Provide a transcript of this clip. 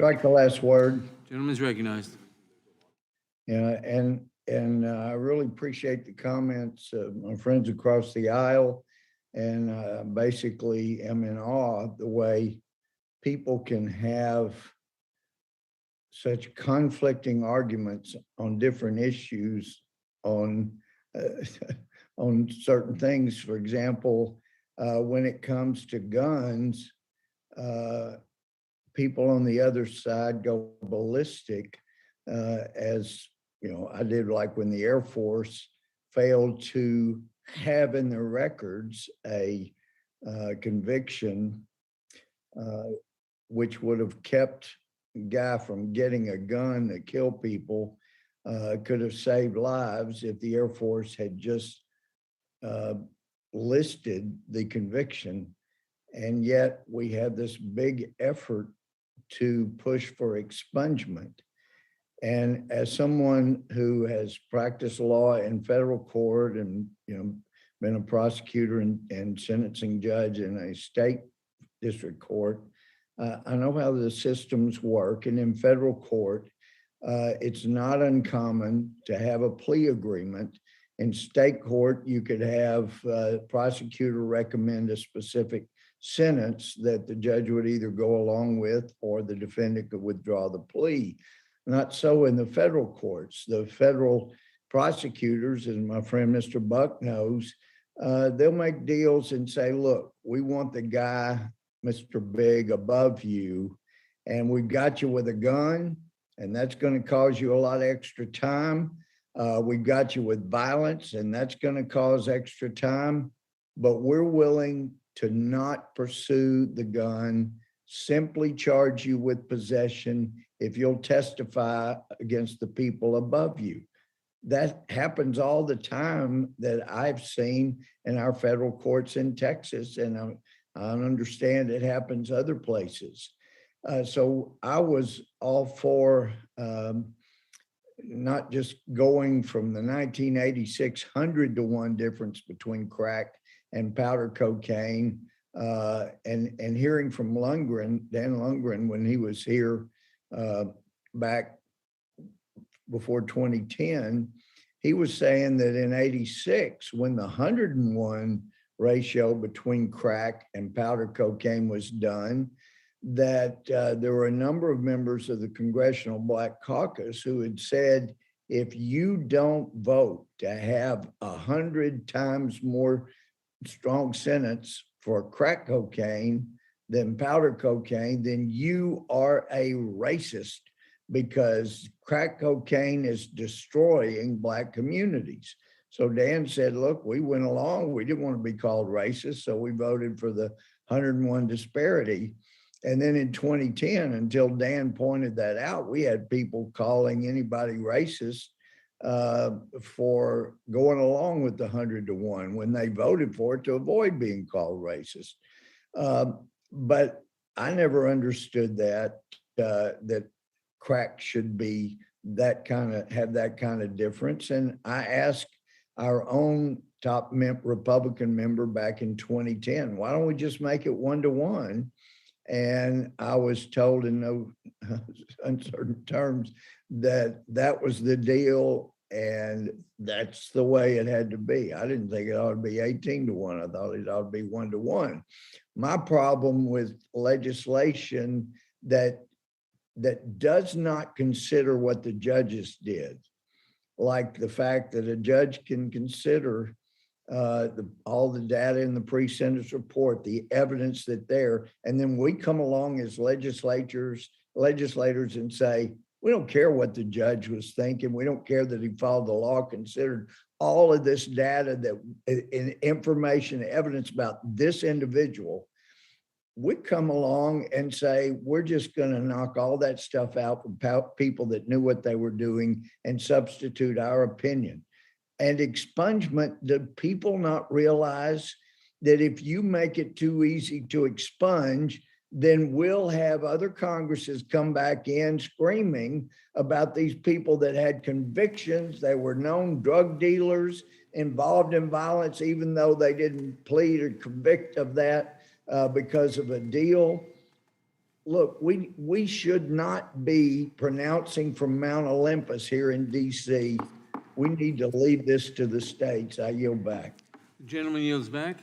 Strike the last word. Gentleman's recognized. Yeah, and I really appreciate the comments of my friends across the aisle, and basically am in awe of the way people can have such conflicting arguments on different issues on on certain things. For example, when it comes to guns, people on the other side go ballistic, as you know, I did, like when the Air Force failed to have in their records a conviction, which would have kept a guy from getting a gun to kill people, could have saved lives if the Air Force had just listed the conviction. And yet we have this big effort to push for expungement. And as someone who has practiced law in federal court and, you know, been a prosecutor and sentencing judge in a state district court, I know how the systems work. And in federal court, it's not uncommon to have a plea agreement. In state court, you could have a prosecutor recommend a specific sentence that the judge would either go along with, or the defendant could withdraw the plea. Not so in the federal courts. The federal prosecutors, as my friend Mr. Buck knows, they'll make deals and say, look, we want the guy, Mr. Big, above you, and we've got you with a gun, and that's going to cause you a lot of extra time. We've got you with violence, and that's going to cause extra time, but we're willing to not pursue the gun, simply charge you with possession if you'll testify against the people above you. That happens all the time that I've seen in our federal courts in Texas, and I understand it happens other places. So I was all for not just going from the 1986 100-to-1 difference between crack and powder cocaine, and hearing from Dan Lundgren, when he was here back before 2010, he was saying that in 86, when the 101 ratio between crack and powder cocaine was done, that there were a number of members of the Congressional Black Caucus who had said, if you don't vote to have 100 times more strong sentence for crack cocaine than powder cocaine, then you are a racist, because crack cocaine is destroying Black communities. So Dan said, look, we went along, we didn't want to be called racist, so we voted for the 101 disparity. And then in 2010, until Dan pointed that out, we had people calling anybody racist for going along with the 100-to-1 when they voted for it to avoid being called racist. But I never understood that crack should be have that kind of difference. And I asked our own top Republican member back in 2010, why don't we just make it 1-to-1? And I was told in no uncertain terms that that was the deal, and that's the way it had to be. I didn't think it ought to be 18-to-1. I thought it ought to be 1-to-1. My problem with legislation that does not consider what the judges did, like the fact that a judge can consider all the data in the pre-sentence report, the evidence that there, and then we come along as legislators and say, we don't care what the judge was thinking. We don't care that he followed the law, considered all of this data, that information, evidence about this individual. We come along and say, we're just going to knock all that stuff out from people that knew what they were doing and substitute our opinion. And expungement, do people not realize that if you make it too easy to expunge, then we'll have other Congresses come back in screaming about these people that had convictions. They were known drug dealers involved in violence, even though they didn't plead or convict of that because of a deal. look, we should not be pronouncing from Mount Olympus here in DC. We need to leave this to the states. I yield back. The gentleman yields back.